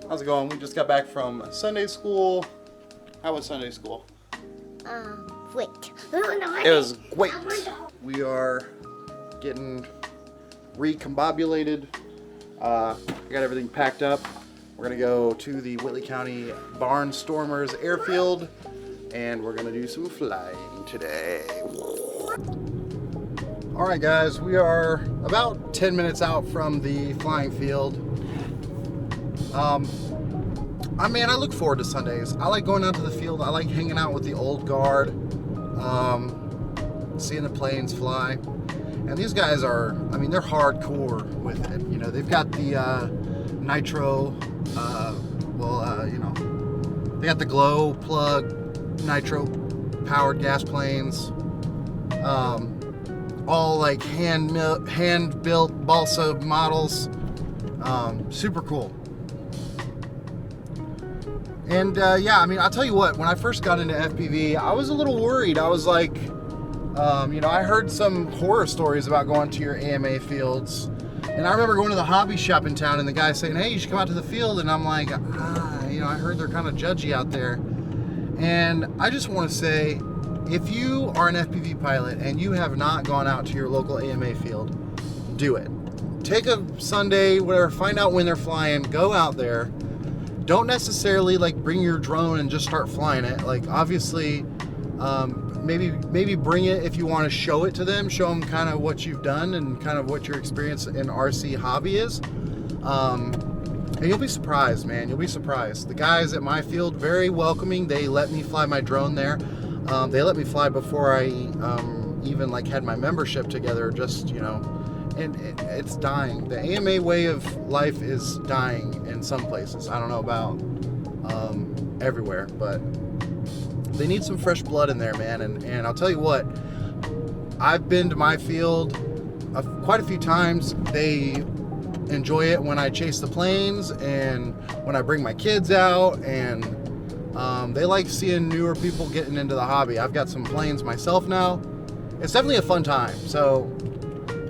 How's it going? We just got back from Sunday school. How was Sunday school? Wait. It was great. We are getting recombobulated. I got everything packed up. We're gonna go to the Whitley County Barnstormers Airfield, and we're gonna do some flying today. All right, guys, we are about 10 minutes out from the flying field. I look forward to Sundays. I like going out to the field. I like hanging out with the old guard, seeing the planes fly. And these guys are, they're hardcore with it. You know, they've got the nitro, they got the glow plug nitro powered gas planes, all like hand built balsa models, super cool. And I'll tell you what, when I first got into FPV, I was a little worried. I was like, I heard some horror stories about going to your AMA fields. And I remember going to the hobby shop in town and the guy saying, hey, you should come out to the field. And I'm like, I heard they're kind of judgy out there. And I just want to say, if you are an FPV pilot and you have not gone out to your local AMA field, do it. Take a Sunday, whatever, find out when they're flying, go out there. Don't necessarily like bring your drone and just start flying it. Like obviously, maybe bring it if you want to show it to them. Show them kind of what you've done and kind of what your experience in RC hobby is. And you'll be surprised, man. You'll be surprised. The guys at my field, very welcoming. They let me fly my drone there. They let me fly before I even like had my membership together. Just and it's dying. The AMA way of life is dying in some places. I don't know about everywhere, but they need some fresh blood in there, man. And I'll tell you what, I've been to my field quite a few times. They enjoy it when I chase the planes and when I bring my kids out, and they like seeing newer people getting into the hobby. I've got some planes myself now. It's definitely a fun time. So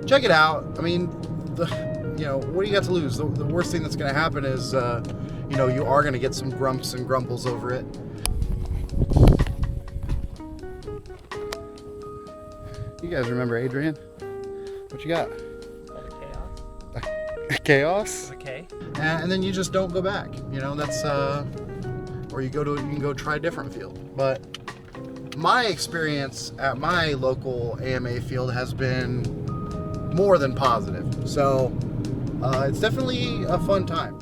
check it out. What do you got to lose? The worst thing that's going to happen is, you are going to get some grumps and grumbles over it. You guys remember Adrian? What you got? Chaos. Chaos? Okay. And then you just don't go back. That's or you can go try a different field. But my experience at my local AMA field has been more than positive. So it's definitely a fun time.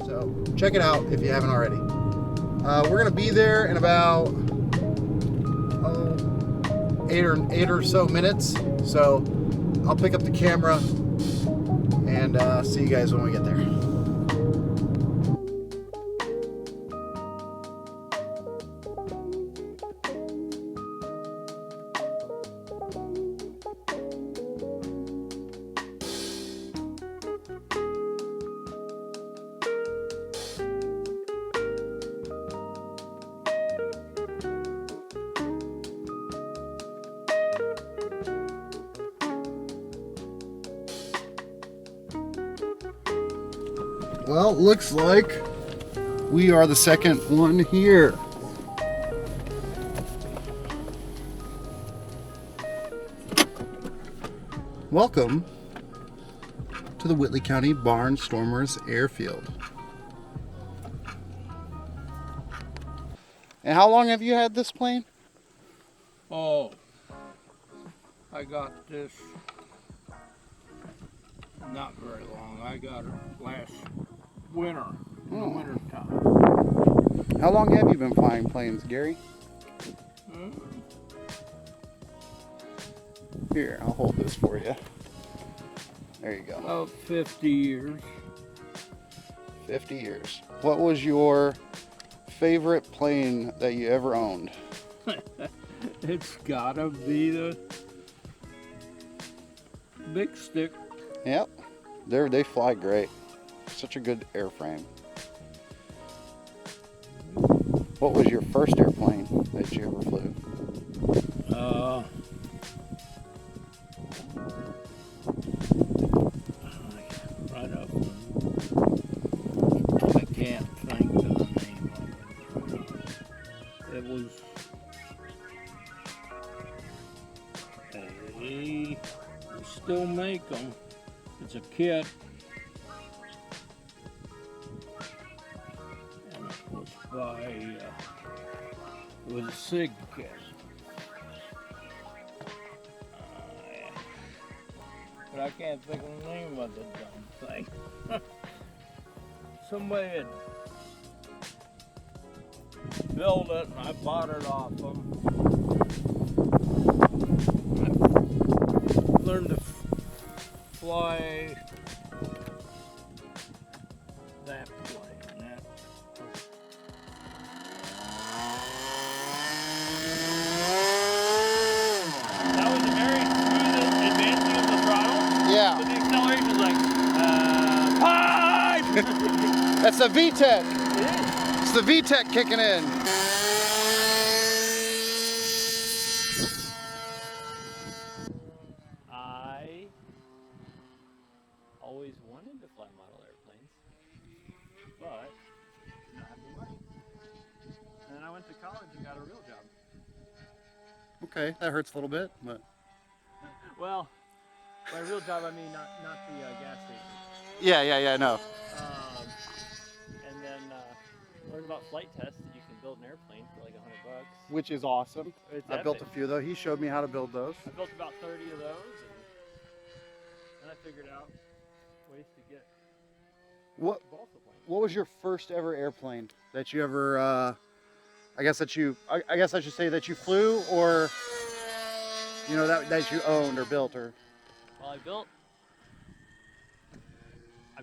So check it out if you haven't already. We're gonna be there in about eight or so minutes. So I'll pick up the camera and see you guys when we get there. Well, looks like we are the second one here. Welcome to the Whitley County Barnstormers Airfield. And how long have you had this plane? Oh, I got this not very long. I got it last winter. in the Oh. winter time. How long have you been flying planes, Gary? Here, I'll hold this for you. There you go. About 50 years. 50 years. What was your favorite plane that you ever owned? It's gotta be the big stick. Yep. They fly great. Such a good airframe. What was your first airplane that you ever flew? Right up. I can't think of the name of it. It was they still make them. It's a kit. And it was by it was a SIG kit. But I can't think of the name of the damn thing. Somebody had built it and I bought it off them. I learned to fly that plane. That was a very smooth advancing of the throttle. Yeah. But the acceleration's like, pipe! That's the VTEC. It is. It's the VTEC kicking in. I always wanted to fly model airplanes, but did not have the money. And then I went to college and got a real job. Okay, that hurts a little bit, but Well, by real job I mean not the gas station. yeah, no. And then learned about flight tests that you can build an airplane for like $100. Which is awesome. It's I built a epic. few though. He showed me how to build those. I built about 30 of those, and I figured out ways to get What balsa planes. What was your first ever airplane that you ever? I guess I should say that you flew, or you know that you owned or built, or. Well, I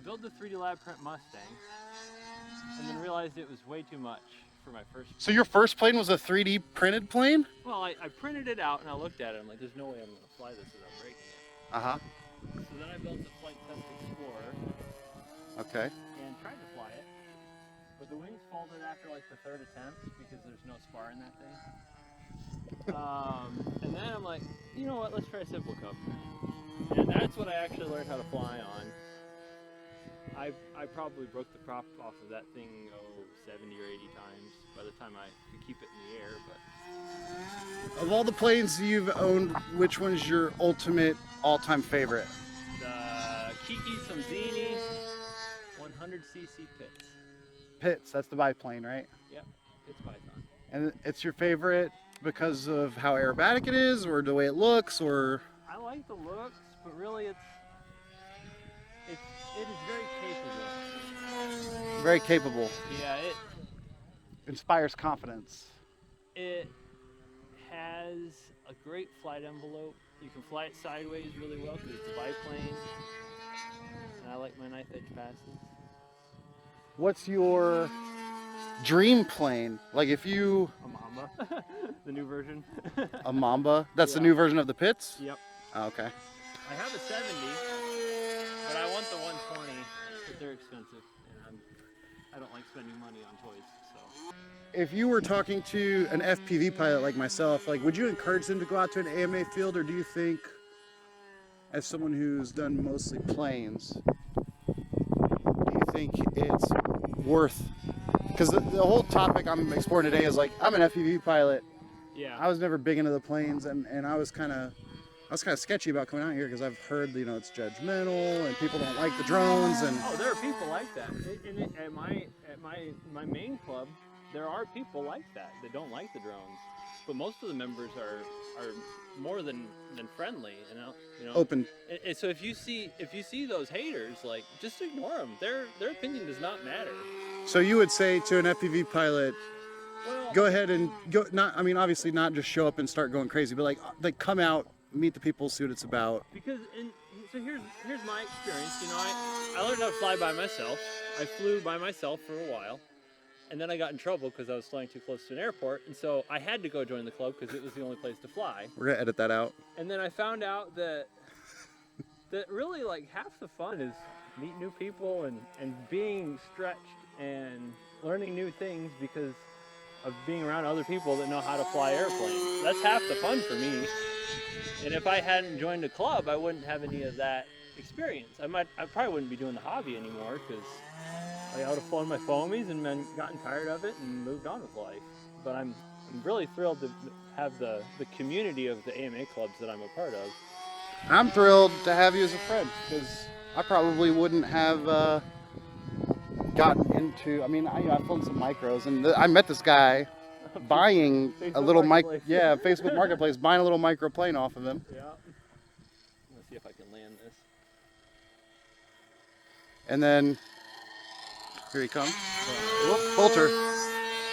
built the 3D lab print Mustang, and then realized it was way too much for my first. So your first plane was a 3D printed plane? Well, I printed it out and I looked at it. I'm like, there's no way I'm going to fly this without breaking it. Uh-huh. So then I built a Flight Test Explorer Okay. and tried to fly it, but the wings folded after like the third attempt because there's no spar in that thing. And then I'm like, you know what? Let's try a simple cup. And that's what I actually learned how to fly on. I probably broke the prop off of that thing 70 or 80 times by the time I could keep it in the air. But Of all the planes you've owned, which one's your ultimate all-time favorite? the Kiki Somzini 100cc Pitts. Pitts, that's the biplane, right? Yep, Pitts Python. And it's your favorite because of how aerobatic it is, or the way it looks, or? I like the looks, but really it is very capable. Very capable. Yeah, Inspires confidence. it has a great flight envelope. You can fly it sideways really well because it's a biplane. And I like my knife edge passes. What's your dream plane? Like if you, A Mamba, the new version. a Mamba, that's the Yeah. new version of the Pitts? Yep. Oh, okay. I have a 70, but I want the 120, but they're expensive, and I don't like spending money on toys, so. If you were talking to an FPV pilot like myself, like would you encourage them to go out to an AMA field, or do you think, as someone who's done mostly planes, do you think it's worth? Because the whole topic I'm exploring today is like, I'm an FPV pilot. Yeah. I was never big into the planes, and I was kind of sketchy about coming out here because I've heard, you know, it's judgmental and people don't like the drones, and Oh, there are people like that. At my main club, there are people like that don't like the drones, but most of the members are more than friendly, you know. open. And so if you see those haters, like, just ignore them. Their opinion does not matter. So you would say to an FPV pilot, Well, go ahead and go. Not, I mean, obviously not just show up and start going crazy, but like come out, meet the people, see what it's about. because so here's my experience. You know, I learned how to fly by myself. I flew by myself for a while, and then I got in trouble because I was flying too close to an airport, and so I had to go join the club because it was the only place to fly. We're gonna edit that out. And then I found out that really like half the fun is meeting new people and being stretched and learning new things because of being around other people that know how to fly airplanes. That's half the fun for me. And if I hadn't joined a club, I wouldn't have any of that experience. I probably wouldn't be doing the hobby anymore because I would have flown my foamies and then gotten tired of it and moved on with life. But I'm really thrilled to have the community of the AMA clubs that I'm a part of. I'm thrilled to have you as a friend because I probably wouldn't have gotten into. I mean, I've flown some micros, and I met this guy buying a little Facebook Marketplace, buying a little micro plane off of him. Yeah. Let's see if I can land this. And then here he comes, Bolter.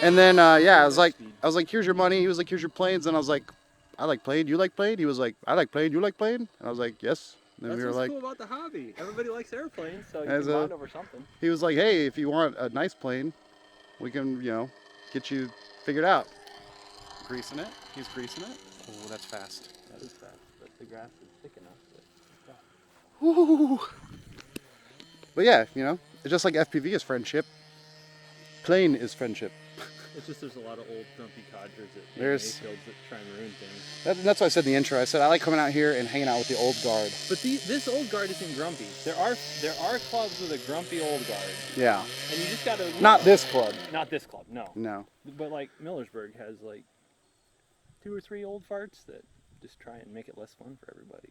And then I was like, here's your money. He was like, here's your planes. And I was like, I like plane. You like plane? He was like, I like plane. You like plane? And I was like, yes. And then That's we were what's like, cool about the hobby. Everybody likes airplanes, so you As can a- bond over something. he was like, hey, if you want a nice plane, we can, get you figured out. Greasing it. He's greasing it. Oh, that's fast. That is fast, but the grass is thick enough. Woo. But yeah, it's just like FPV is friendship. Plane is friendship. It's just there's a lot of old grumpy codgers at There's- fields that try and ruin things. That's what I said in the intro. I said I like coming out here and hanging out with the old guard. But this old guard isn't grumpy. There are clubs with a grumpy old guard, Yeah. and you just gotta. Not this club. Not this club, no. No. But like Millersburg has like 2 or 3 old farts that just try and make it less fun for everybody,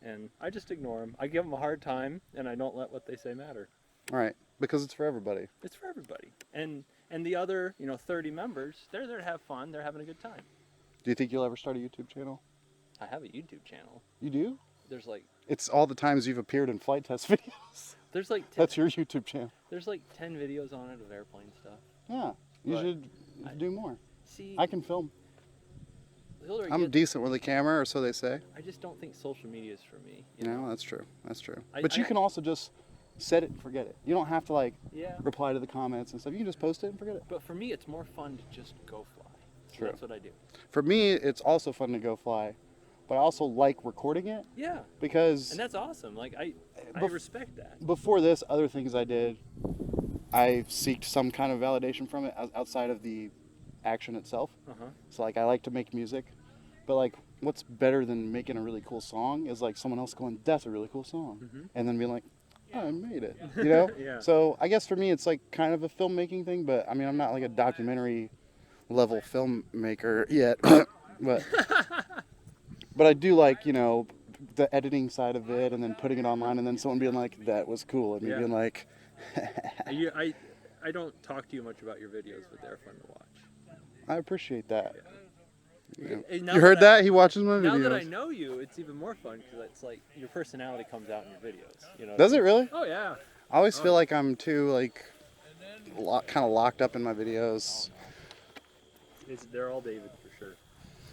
and I just ignore them. I give them a hard time, and I don't let what they say matter. All right. Because it's for everybody. It's for everybody, and the other 30 members, they're there to have fun. They're having a good time. Do you think you'll ever start a YouTube channel? I have a YouTube channel. You do? There's like It's all the times you've appeared in flight test videos. there's like 10, That's your YouTube channel. there's like 10 videos on it of airplane stuff. Yeah. You But should do more. See, I can film. the older I I'm get, decent with the camera, or so they say. I just don't think social media is for me. No, that's true. That's true. I- But you I- can also just set it and forget it. You don't have to like Yeah. reply to the comments and stuff. You can just post it and forget it. But for me, it's more fun to just go fly. So True. That's what I do. For me, it's also fun to go fly, but I also like recording it Yeah. because And that's awesome. Like I Bef- respect that. before this, other things I did, I seeked some kind of validation from it outside of the action itself. Uh-huh. So like I like to make music, but like what's better than making a really cool song is like someone else going, "That's a really cool song," Mhm. and then being like, "Oh, I made it," Yeah. So I guess for me, it's like kind of a filmmaking thing, but I mean, I'm not like a documentary level filmmaker yet, but I do like the editing side of it, and then putting it online, and then someone being like, "That was cool," and me Yeah. being like, I don't talk to you much about your videos, but they're fun to watch. "I appreciate that." And now You heard that? that? He watches my videos. Now that I know you, it's even more fun because it's like your personality comes out in your videos. Does it really? Oh yeah. I always feel like I'm too kind of locked up in my videos. They're all David for sure.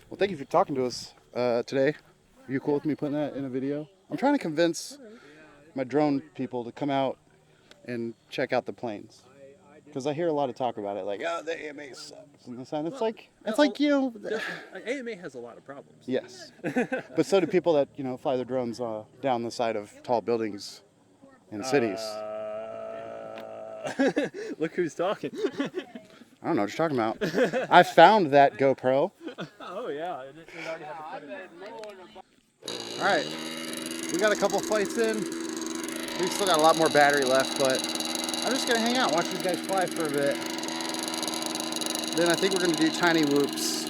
Well, thank you for talking to us today. Are you cool with me putting that in a video? I'm trying to convince my drone people to come out and check out the planes. Because I hear a lot of talk about it, like, oh, the AMA sucks. And it's AMA has a lot of problems. yes. But so do people that, fly their drones down the side of tall buildings in cities. Look who's talking. I don't know what you're talking about. I found that GoPro. Oh yeah, it already had the footage. All right, we got a couple flights in. We've still got a lot more battery left, but I'm just gonna hang out, watch these guys fly for a bit. Then I think we're gonna do tiny whoops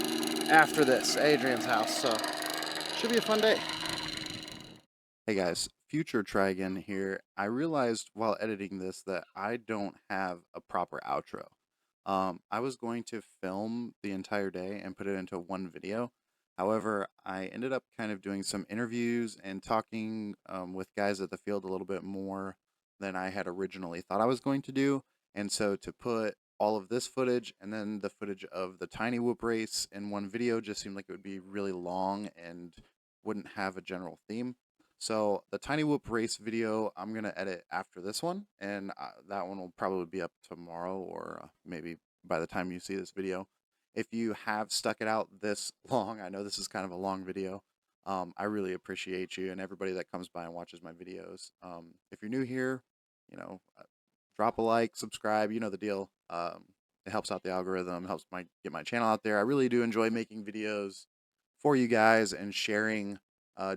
after this, at Adrian's house, so should be a fun day. Hey guys, future try again here. I realized while editing this that I don't have a proper outro. I was going to film the entire day and put it into one video. However, I ended up kind of doing some interviews and talking with guys at the field a little bit more than I had originally thought I was going to do. And so to put all of this footage and then the footage of the tiny whoop race in one video just seemed like it would be really long and wouldn't have a general theme. So the tiny whoop race video I'm gonna edit after this one, and that one will probably be up tomorrow or maybe by the time you see this video. If you have stuck it out this long, I know this is kind of a long video. I really appreciate you and everybody that comes by and watches my videos. If you're new here, you know, drop a like, subscribe, you know the deal. It helps out the algorithm, helps get my channel out there. I really do enjoy making videos for you guys and sharing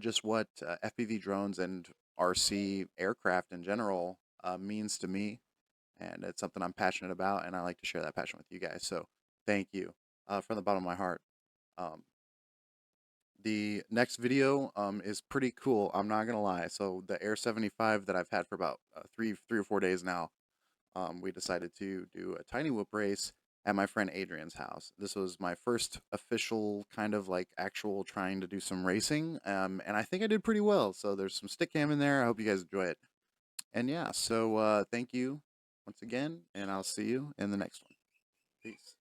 just what FPV drones and RC aircraft in general means to me. And it's something I'm passionate about, and I like to share that passion with you guys. So thank you from the bottom of my heart. Um, the next video is pretty cool. I'm not gonna lie. So the Air 75 that I've had for about three or 4 days now, we decided to do a tiny whoop race at my friend Adrian's house. This was my first official kind of like actual trying to do some racing, and I think I did pretty well. So there's some stick cam in there. I hope you guys enjoy it. And yeah, so thank you once again, and I'll see you in the next one. Peace.